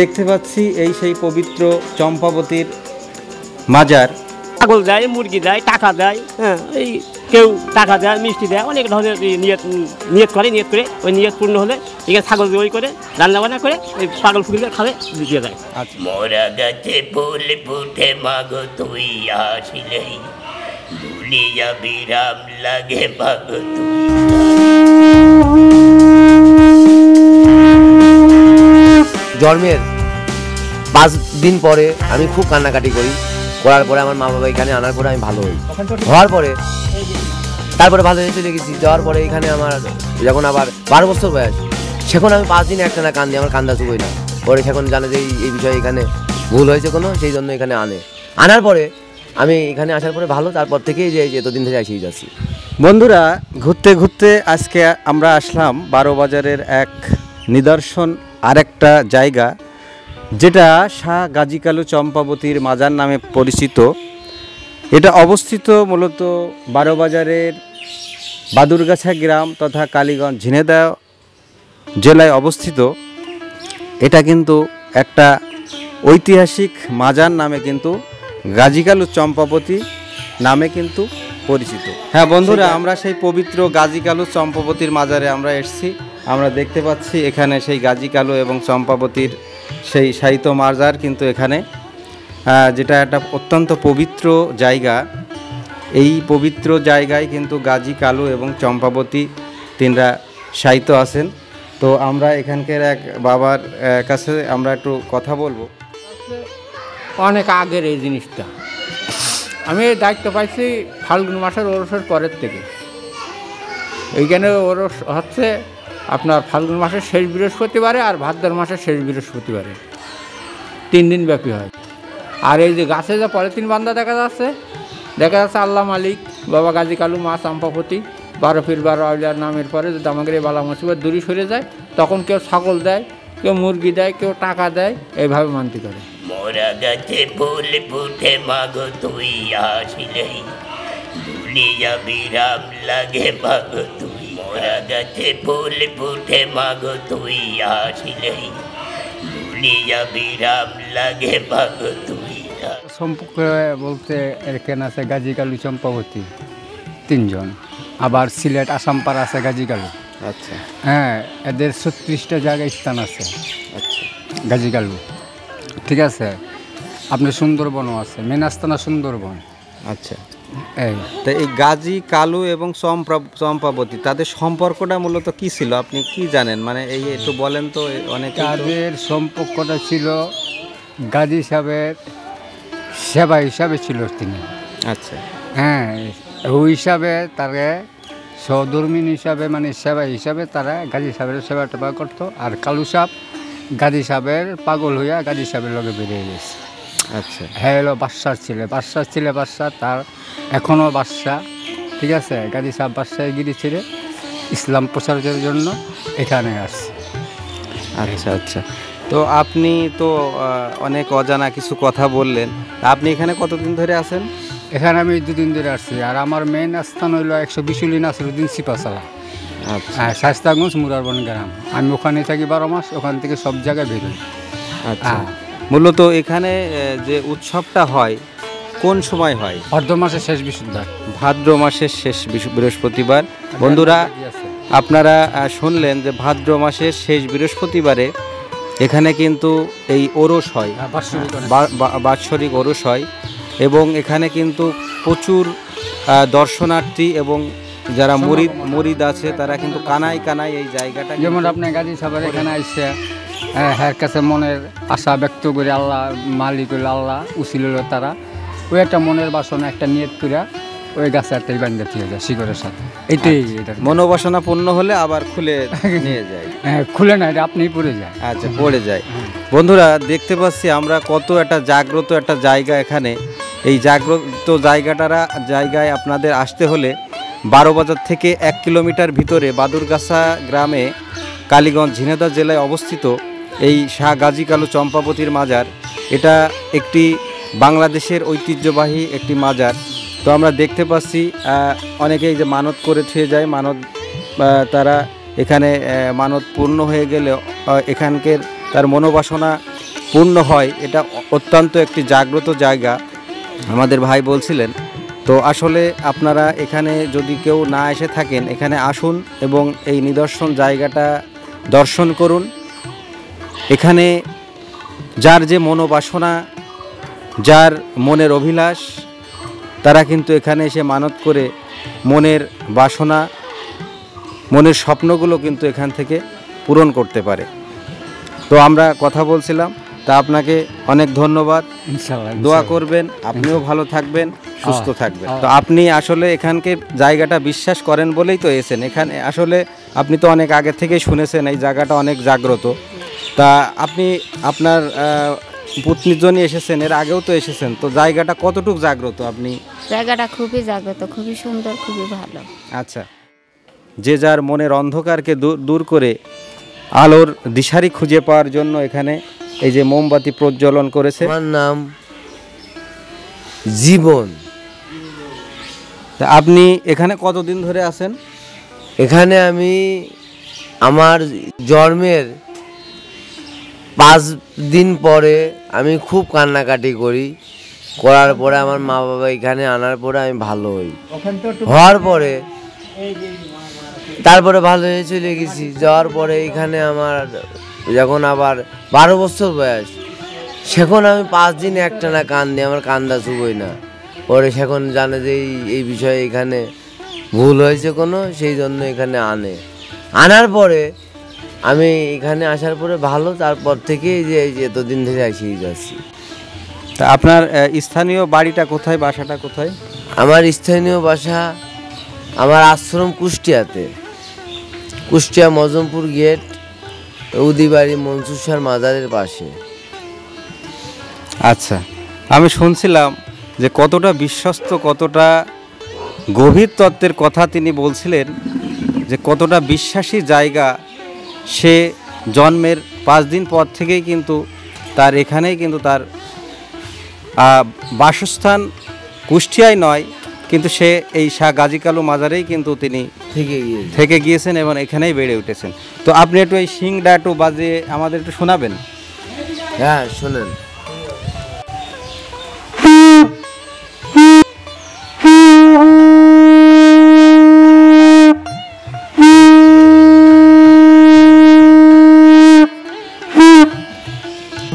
দেখতে পাচ্ছি এই সেই পবিত্র চম্পাবতীর মাজার। ছাগল দেয়, মুরগি দেয়, টাকা দেয়, হ্যাঁ, এই কেউ টাকা দেয়, মিষ্টি দেয়, অনেক ধরনের নিয়ত করে ওই নিয়ত পূর্ণ হলে এখানে ছাগল ওই করে রান্নাবান্না করে ওই পাগল ফুলকে খাবে দিয়ে দেয়। মোরা গাছে ফুল ফুটে মাগো তুই আসিলেই দুলিয়া বিরাম লাগে মাগো তুই। জন্মের 5 দিন পরে আমি খুব কান্নাকাটি করার পরে আমার মা বাবা এখানে আনার পরে আমি ভালো হওয়ার পরে তারপরে ভালো হয়ে চলে গেছি। যাওয়ার পরে এখানে আমার যখন আবার 12 বছর বয়স, সেখন আমি 5 দিন একটানা কান্দি, আমার কান্দা শুকোই না। পরে সেখন জানে যে এই বিষয়ে এখানে ভুল হয়েছে কোনো, সেই জন্য এখানে আনার পরে আমি এখানে আসার পরে ভালো, তারপর থেকেই যে এতদিন ধরে এসেই যাচ্ছি। বন্ধুরা, ঘুরতে ঘুরতে আজকে আমরা আসলাম 12 বাজারের এক নিদর্শন আরেকটা জায়গা, যেটা শাহ গাজী কালু চম্পাবতীর মাজার নামে পরিচিত। এটা অবস্থিত মূলত 12 বাজারের বাদুরগাছা গ্রাম তথা কালীগঞ্জ ঝিনেদা জেলায় অবস্থিত। এটা কিন্তু একটা ঐতিহাসিক মাজার নামে কিন্তু গাজী কালু চম্পাবতী নামে কিন্তু পরিচিত। হ্যাঁ বন্ধুরা, আমরা সেই পবিত্র গাজী কালু চম্পাবতীর মাজারে আমরা এসেছি। আমরা দেখতে পাচ্ছি এখানে সেই গাজী কালু এবং চম্পাবতীর সেই সাহিত্য মাজার কিন্তু এখানে, যেটা একটা অত্যন্ত পবিত্র জায়গা। এই পবিত্র জায়গায় কিন্তু গাজী কালু এবং চম্পাবতী তিনরা সাহিত্য আছেন। তো আমরা এখানকার এক বাবার কাছে আমরা একটু কথা বলবো। অনেক আগের এই জিনিসটা আমি দায়িত্ব পাইছি ফাল্গুন মাসের ওরসের পরের থেকে। এইখানে ওরস হচ্ছে আপনার ফাল্গুন মাসের শেষ বৃহস্পতিবারে আর ভাদ্র মাসের শেষ বৃহস্পতিবারে 3 দিন ব্যাপী হয়। আর এই যে গাছে যে পলিথিন বান্ধা দেখা যাচ্ছে আল্লাহ মালিক বাবা গাজী কালু মা চম্পাবতী 12 পীর 12 আউলিয়ার নামের পরে যদি আমাদের এই বালা মুসিবত দূরে সরে যায়, তখন কেউ ছাগল দেয়, কেউ মুরগি দেয়, কেউ টাকা দেয়, এইভাবে মানতি করে। মোরা গাছে ফুল ফুটে মাগো তুই আসিলেই দুলিয়া বিরাম লাগে মাগো তুই। মোরা গাছে ফুল ফুটে মাগো তুই আসিলেই দুলিয়া বিরাম লাগে মাগো তুই। সম্পর্কে বলতে এখানে আছে গাজী কালু চম্পাবতী 3 জন, আবার সিলেট আসামপাড়া আছে গাজী কালু। আচ্ছা, হ্যাঁ, এদের 36টা জায়গায় স্থান আছে। আচ্ছা, গাজী কালু, ঠিক আছে। আপনার সুন্দরবনও আছে, মেন আস্তানা সুন্দরবন। আচ্ছা, তো এই গাজী কালু এবং চম্পাবতী তাদের সম্পর্কটা মূলত কি ছিল, আপনি কি জানেন? মানে এই একটু বলেন তো। অনেক তাদের সম্পর্কটা ছিল গাজী সাহেবের সেবা হিসাবে ছিল তিনি। আচ্ছা, হ্যাঁ, ওই হিসাবে তারা সহধর্মিনী হিসাবে, মানে সেবা হিসাবে তারা গাজী সাহেবের সেবা টেবা করতো। আর কালু সাহেব গাজী সাহেবের পাগল হইয়া গাজী সাহেবের লগে বেরিয়ে গেছে। আচ্ছা, হ্যাঁ, হলো বাদশার ছেলে বাদশা, তার এখনও বাদশা, ঠিক আছে। গাজী সাহেব বাদশায় গিয়েছিল ইসলাম প্রচারের জন্য, এখানে আসছে। আচ্ছা, আচ্ছা। তো আপনি তো অনেক অজানা কিছু কথা বললেন। আপনি এখানে কতদিন ধরে আছেন? এখানে আমি 2 দিন ধরে আসছি। আর আমার মেন স্থান হইল 120 নাসিরউদ্দিন সিপাশালা, হ্যাঁ, শাস্তাগঞ্জ মুরারবন গ্রাম। আমি ওখানে থাকি 12 মাস, ওখান থেকে সব জায়গায় বেরোই। আচ্ছা, মূলত এখানে যে উৎসবটা হয় কোন সময় হয়? ভাদ্র মাসের শেষ বৃহস্পতিবার। ভাদ্র মাসের শেষ বৃহস্পতিবার। বন্ধুরা, আপনারা শুনলেন যে ভাদ্র মাসের শেষ বৃহস্পতিবারে এখানে কিন্তু এই ওরস হয়, বাৎসরিক ওরস হয়। এবং এখানে কিন্তু প্রচুর দর্শনার্থী এবং যারা মুরিদ আছে তারা কিন্তু কানায় কানায় এই জায়গাটা, যেমন আপনার গাজী সাহেবের এখানে আইসে হ্যার কাছে মনের আশা ব্যক্ত করে আল্লাহ মালিক হইল, আল্লাহ উচিল হইল, তারা ওই একটা মনের বাসনা একটা নিয়ত করে ওই গাছে একটাই বান্ধে দিয়ে যায় শিকড়ের সাথে। এইটাই মনোবাসনা পূর্ণ হলে আবার খুলে নিয়ে যায়। হ্যাঁ, খুলে না, এটা আপনিই পড়ে যায়। আচ্ছা, পড়ে যায়। বন্ধুরা, দেখতে পাচ্ছি আমরা কত একটা জাগ্রত একটা জায়গা এখানে। এই জাগ্রত জায়গায় আপনাদের আসতে হলে 12 বাজার থেকে 1 কিলোমিটার ভিতরে বাদুরগাছা গ্রামে কালীগঞ্জ ঝিনেদা জেলায় অবস্থিত এই শাহ গাজী কালু চম্পাবতীর মাজার। এটা একটি বাংলাদেশের ঐতিহ্যবাহী একটি মাজার। তো আমরা দেখতে পাচ্ছি অনেকেই যে মানত করে থুয়ে যায়, তারা এখানে মানত পূর্ণ হয়ে গেলে এখানকার তার মনোবাসনা পূর্ণ হয়, এটা অত্যন্ত একটি জাগ্রত জায়গা আমাদের ভাই বলছিলেন। তো আসলে আপনারা এখানে যদি কেউ না এসে থাকেন, এখানে আসুন এবং এই নিদর্শন জায়গাটা দর্শন করুন। এখানে যার যে মনোবাসনা, যার মনের অভিলাষ, তারা কিন্তু এখানে এসে মানত করে মনের বাসনা, মনের স্বপ্নগুলো কিন্তু এখান থেকে পূরণ করতে পারে। তো আমরা কথা বলছিলাম, তা আপনাকে অনেক ধন্যবাদ। ইনশাআল্লাহ দোয়া করবেন, আপনিও ভালো থাকবেন, সুস্থ থাকবেন। তো আপনি আসলে এখানকার জায়গাটা বিশ্বাস করেন বলেই তো এসেছেন এখানে। আসলে আপনি তো অনেক আগে থেকেই শুনেছেন এই জায়গাটা অনেক জাগ্রত। তা আপনি আপনার পত্নীর জন্য এসেছেন, এর আগেও তো এসেছেন, তো জায়গাটা কতটুকু জাগ্রত আপনি? জায়গাটা খুবই জাগ্রত, খুবই সুন্দর, খুবই ভালো। আচ্ছা, যে যার মনের অন্ধকারকে দূর করে আলোর দিশারি খুঁজে পাওয়ার জন্য এখানে এই যে মোমবাতি প্রজ্বলন করেছে। আমার নাম জীবন। তা আপনি এখানে কতদিন ধরে আছেন? এখানে আমি আমার জন্মের 5 দিন পরে আমি খুব কান্নাকাটি করার পরে আমার মা বাবা এখানে আনার পরে আমি ভালো হই। হওয়ার পরে তারপরে ভালো হয়ে চলে গেছি। যাওয়ার পরে এখানে আমার যখন আবার 12 বছর বয়স, সেখন আমি 5 দিন একটানা কান্দি, আমার কান্দা চুবই না। পরে সেখন জানে যে এই বিষয়ে এখানে ভুল হয়েছে কোনো, সেই জন্য এখানে আনার পরে আমি এখানে আসার পরে ভালো, তারপর থেকে যে এতদিন ধরে আসিয়ে যাচ্ছি। তা আপনার স্থানীয় বাড়িটা কোথায়, বাসাটা কোথায়? আমার স্থানীয় বাসা, আমার আশ্রম কুষ্টিয়াতে, কুষ্টিয়া মজমপুর গেট, উদিবাড়ি মনসুর শাহর মাজারের পাশে। আচ্ছা, আমি শুনছিলাম যে কতটা বিশ্বস্ত, কতটা গভীর তত্ত্বের কথা তিনি বলছিলেন, যে কতটা বিশ্বাসী জায়গা। সে জন্মের 5 দিন পর থেকেই কিন্তু তার এখানেই কিন্তু তার বাসস্থান কুষ্টিয়ায় নয়, কিন্তু সে এই শাহ গাজী কালু মাজারেই কিন্তু তিনি থেকে গিয়েছেন এবং এখানেই বেড়ে উঠেছেন। তো আপনি একটু এই সিংটা একটু বাজিয়ে আমাদের একটু শোনাবেন? হ্যাঁ, শোনেন।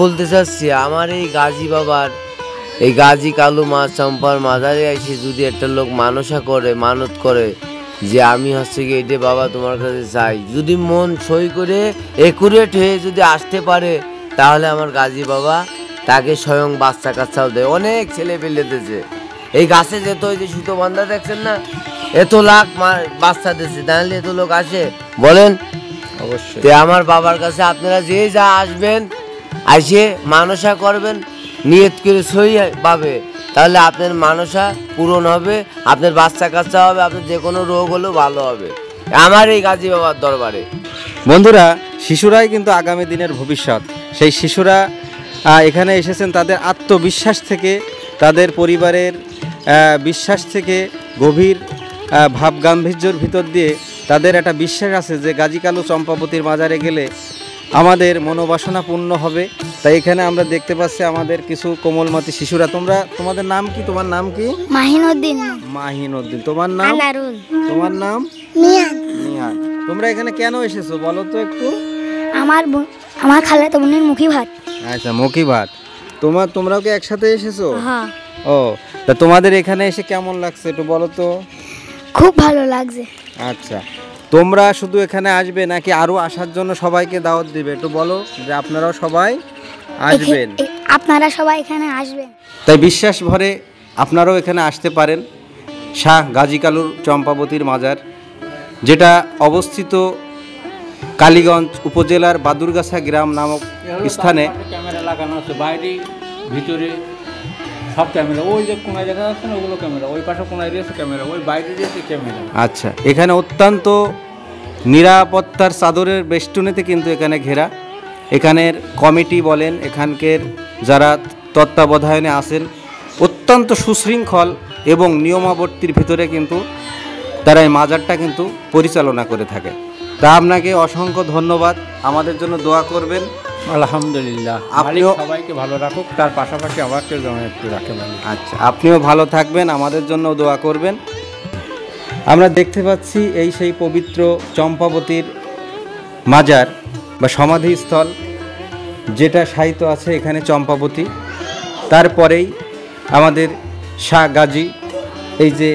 বলতে চাচ্ছি, আমার এই গাজী বাবার, এই গাজী কালু মা চম্পার মাজারে এসে যদি একটা লোক মানত করে যে আমি হচ্ছে কি এটা বাবা তোমার কাছে চাই, যদি মন সই করে একুরেট হয়ে যদি আসতে পারে, তাহলে আমার গাজী বাবা তাকে স্বয়ং বাচ্চা কাচ্চাও দেয়। অনেক ছেলে পেলে দিয়েছে এই গাছে, যেত ওই যে সুতো বান্ধা দেখছেন না, এত লাখ বাচ্চা দিয়েছে, তাহলে এত লোক আসে বলেন? অবশ্যই। তো আমার বাবার কাছে আপনারা যে যা আসবেন, আসে মানসা করবেন, নিয়ত করে সই পাবে, তাহলে আপনার মানসা পূরণ হবে, আপনার বাচ্চা কাচ্চা হবে, আপনার যে কোনো রোগ হলেও ভালো হবে আমার এই গাজী বাবার দরবারে। বন্ধুরা, শিশুরাই কিন্তু আগামী দিনের ভবিষ্যৎ। সেই শিশুরা এখানে এসেছেন তাদের আত্মবিশ্বাস থেকে, তাদের পরিবারের বিশ্বাস থেকে, গভীর ভাবগাম্ভীর্যের ভিতর দিয়ে তাদের একটা বিশ্বাস আছে যে গাজী কালু চম্পাবতীর মাজারে গেলে আমাদের মনোবাসনা পূর্ণ হবে। তাই এখানে আমরা দেখতে পাচ্ছি আমাদের কিছু কোমলমতি শিশুরা। তোমাদের নাম কি? তোমার নাম কি? মাহিনুদ্দিন। মাহিনুদ্দিন। তোমার নাম? আনারুল। তোমার নাম? মিয়ান। নিহান। তোমরা এখানে কেন এসেছো বলো তো একটু? আমার খালাতো বোনের মুখী ভাত। আচ্ছা, মুখী ভাত। তোমরাও কি একসাথে এসেছো? হ্যাঁ। ও, তা তোমাদের এখানে এসে কেমন লাগছে একটু বলো তো? খুব ভালো লাগছে। আচ্ছা, তোমরা শুধু এখানে আসবে নাকি আরো আসার জন্য সবাইকে দাওয়াত দিবে? একটু বলো যে আপনারাও সবাই আসবেন। আপনারা সবাই এখানে আসবেন। তাই বিশ্বাস ভরে আপনারাও এখানে আসতে পারেন। শাহ গাজী কালুর চম্পাবতীর মাজার, যেটা অবস্থিত কালীগঞ্জ উপজেলার বাদুরগাছা গ্রাম নামক স্থানে। ক্যামেরা লাগানো আছে বাইরে ভিতরে সব ক্যামেরা, ওই যে কোনায় দেখা যাচ্ছে না ওগুলো ক্যামেরা, ওই পাশে কোনায় রয়েছে ক্যামেরা, ওই বাইরে রয়েছে ক্যামেরা। আচ্ছা, এখানে অত্যন্ত নিরাপত্তার চাদরের বেষ্টনীতে কিন্তু এখানে ঘেরা। এখানের কমিটি বলেন, এখানকার যারা তত্ত্বাবধানে আছেন, অত্যন্ত সুশৃঙ্খল এবং নিয়মাবর্তীর ভিতরে কিন্তু তারা এই মাজারটা কিন্তু পরিচালনা করে থাকে। তা আপনাকে অসংখ্য ধন্যবাদ, আমাদের জন্য দোয়া করবেন। আলহামদুলিল্লাহ, আপনিও সবাইকে ভালো রাখুক, তার পাশাপাশি আমাকে যেন একটু রাখে ভালো। আচ্ছা, আপনিও ভালো থাকবেন, আমাদের জন্য দোয়া করবেন। আমরা দেখতে পাচ্ছি এই সেই পবিত্র চম্পাবতীর মাজার বা সমাধিস্থল, যেটা শায়িত আছে এখানে চম্পাবতী। তারপরেই আমাদের শাহ গাজী, এই যে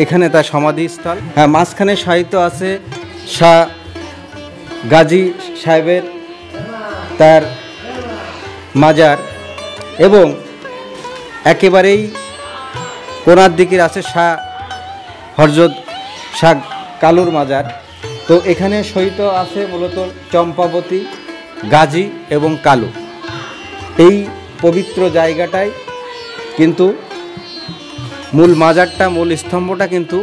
এখানে তার সমাধিস্থল। হ্যাঁ, মাঝখানে শায়িত আছে শাহ গাজী সাহেবের তার মাজার, এবং একেবারেই কোনার দিকে আছে শাহ হযরত শাহ কালুর মাজার। তো এখানে শহীদ আছে মূলত চম্পাবতী, গাজী এবং কালু। এই পবিত্র জায়গাটায় কিন্তু মূল মাজারটা, মূল স্তম্ভটা কিন্তু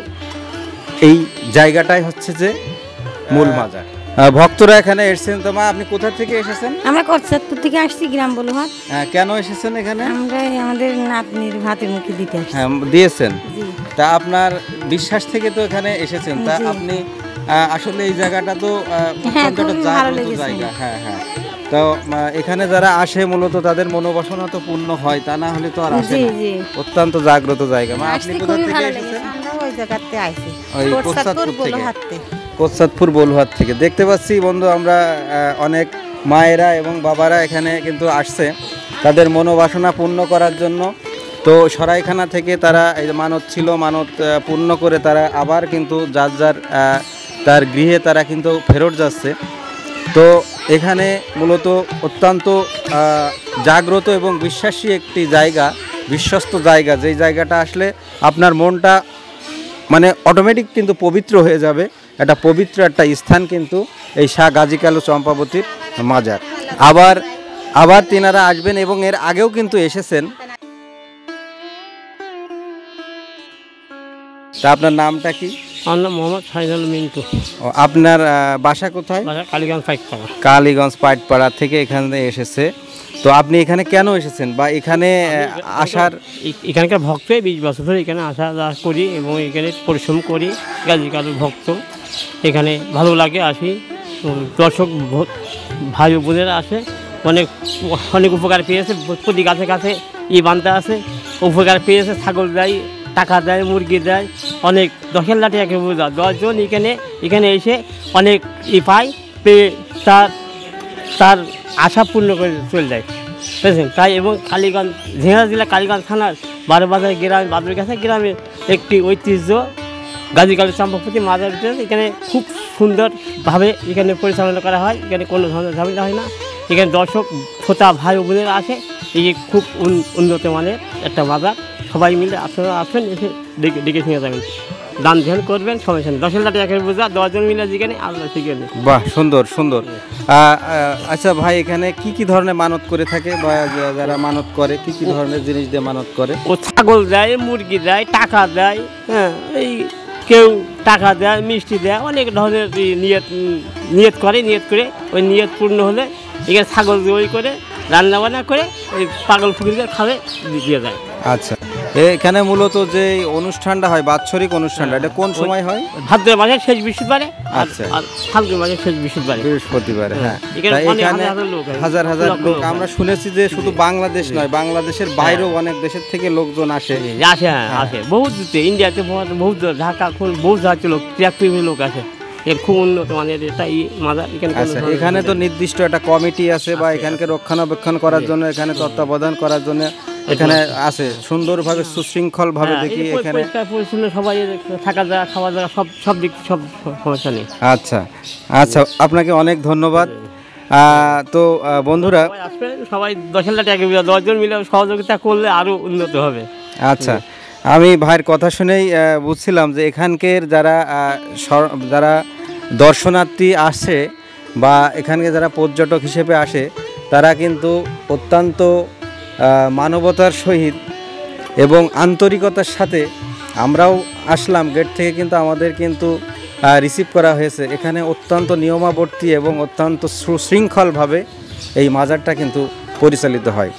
এই জায়গাটাই হচ্ছে যে মূল মাজার। ভক্তরা এখানে এসেছেন। তো মা, আপনি কোথা থেকে এসেছেন? আমরা করচাঁদপুর থেকে আসছি, গ্রাম বলুহাট। কেন এসেছেন এখানে? আমরা আমাদের নাতনির ভাতের মুখে দিতে আসছি। হ্যাঁ, দিয়েছেন। জি। তা আপনার বিশ্বাস থেকে তো এখানে এসেছেন, তা জি। আপনি আসলে এই জায়গাটা তো হ্যাঁ, অত্যন্ত একটা খুবই ভালো জাগ্রত লেগেছে। জায়গা। হ্যাঁ হ্যাঁ। তো এখানে যারা আসে মূলত তাদের মনোবাসনা তো পূর্ণ হয়, তা না হলে তো আর আসে জি, না। জি। অত্যন্ত জাগ্রত জায়গা। মা, আপনি আসতে কোথা খুবই থেকে ভালো এসেছেন? লেগেছে। আমরা ওই জায়গাতে আইছি, ওই করচাঁদপুর কোটচাঁদপুর থেকে। বলুহাটতে। কোটচাঁদপুর বলুহাট থেকে। দেখতে পাচ্ছি বন্ধু, আমরা অনেক মায়েরা এবং বাবারা এখানে কিন্তু আসছে তাদের মনোবাসনা পূর্ণ করার জন্য। তো সরাইখানা থেকে তারা এই যে মানত ছিল, মানত পূর্ণ করে তারা আবার কিন্তু যার যার তার গৃহে তারা কিন্তু ফেরত যাচ্ছে। তো এখানে মূলত অত্যন্ত জাগ্রত এবং বিশ্বাসী একটি জায়গা, বিশ্বস্ত জায়গা, যেই জায়গাটা আসলে আপনার মনটা মানে অটোমেটিক কিন্তু পবিত্র হয়ে যাবে। একটা পবিত্র একটা স্থান কিন্তু এই শাহ গাজী কালু চম্পাবতীর মাজার। আবার তিনারা আসবেন এবং এর আগেও কিন্তু এসেছেন। তা আপনার নামটা কি? আমার নাম মোহাম্মদ ফাইনাল মিন্টু। ও, আপনার বাসা কোথায়? কালীগঞ্জ পাইকপাড়া। কালীগঞ্জ পাইকপাড়া থেকে এখানে এসেছে। তো আপনি এখানে কেন এসেছেন বা এখানে আসার? এখানকার ভক্ত 20 বছর ধরে এখানে আসা যাওয়া করি এবং এখানে পরিশ্রম করি। গাজী কালুর ভক্ত, এখানে ভালো লাগে, আসি। দর্শক ভাই বোনেরা আসে, অনেক অনেক উপকার পেয়েছে। প্রতি গাছে গাছে বান্ধা আছে, উপকার পেয়েছে। ছাগল দেয়, টাকা দেয়, মুরগি দেয়, অনেক 10,000 লাঠি একে বোঝা 10 জন এখানে এসে অনেক পায়, পেয়ে তার আশা পূর্ণ করে চলে যায়, বুঝলেন? তাই এবং কালীগঞ্জ, ঝিনাইদহ জেলা কালীগঞ্জ থানার 12 বাজার গ্রামে, বাদুরগাছা গ্রামের একটি ঐতিহ্য গাজী কালু চম্পাবতী মাজার। এখানে খুব সুন্দরভাবে এখানে পরিচালনা করা হয়, এখানে কোনো ধরনের ঝামেলা হয় না। এখানে দর্শক শ্রোতা ভাই বোনেরা আসে, এই খুব উন্নত মানের একটা মাজার। সবাই মিলে আসবেন, এসে ডেকে শুনে যাবেন, দান ধ্যান করবেন, সমস্যা নেই। 10,000 লাঠি একের বোঝা 10 জন মিলে যেখানে আল্লাহ সেখানে। বাহ, সুন্দর সুন্দর। আচ্ছা ভাই, এখানে কি কি ধরনের মানত করে থাকে বা যারা মানত করে কি কি ধরনের জিনিস দিয়ে মানত করে? ও ছাগল দেয়, মুরগি দেয়, টাকা দেয়। হ্যাঁ, এই কেউ টাকা দেয়, মিষ্টি দেয়, অনেক ধরনের নিয়ত করে ওই নিয়ত পূর্ণ হলে এখানে ছাগল ওই করে রান্নাবান্না করে ওই পাগল ফুকিরকে খাবে দিয়ে যায়। আচ্ছা, এখানে মূলত যে অনুষ্ঠানটা হয়, বাৎসরিক অনুষ্ঠানটা, এটা কোন সময় হয়? ভাদ্র মাসের শেষ বৃহস্পতিবারে। আচ্ছা, আর ফাল্গুন মাসের শেষ বৃহস্পতিবারে, বৃহস্পতিবারে। হ্যাঁ, এখানে অনেক এখানে হাজার হাজার লোক। আমরা শুনেছি যে শুধু বাংলাদেশ নয়, বাংলাদেশের বাইরেও অনেক দেশের থেকে লোকজন আসে। আসে বহুত দূরে, ইন্ডিয়াতে বহুত ঢাকা, বহুত জাতীয় লোক, ত্যাগপ্রেমী লোক আসে। এর খুব উন্নত মানের এটা মাজার। আচ্ছা, এখানে তো নির্দিষ্ট একটা কমিটি আছে বা এখানকে রক্ষণাবেক্ষণ করার জন্য, এখানে তত্ত্বাবধান করার জন্য এখানে আছে সুন্দরভাবে, সুশৃঙ্খলভাবে দেখি এখানে সবাই থাকা যাওয়া, খাওয়া দাওয়া, সব দিক সব সমস্যা নেই। আচ্ছা আচ্ছা, আপনাকে অনেক ধন্যবাদ। তো বন্ধুরা আসবেন সবাই, 10,000 লাঠি একে 10 জন মিলে সহযোগিতা করলে আরও উন্নত হবে। আচ্ছা, আমি ভাইয়ের কথা শুনেই বুঝছিলাম যে এখানকার যারা দর্শনার্থী আসে বা এখানকে যারা পর্যটক হিসেবে আসে, তারা কিন্তু অত্যন্ত মানবতার সহিত এবং আন্তরিকতার সাথে, আমরাও আসলাম গেট থেকে কিন্তু আমাদের কিন্তু রিসিভ করা হয়েছে। এখানে অত্যন্ত নিয়মাবর্তী এবং অত্যন্ত সুশৃঙ্খলভাবে এই মাজারটা কিন্তু পরিচালিত হয়।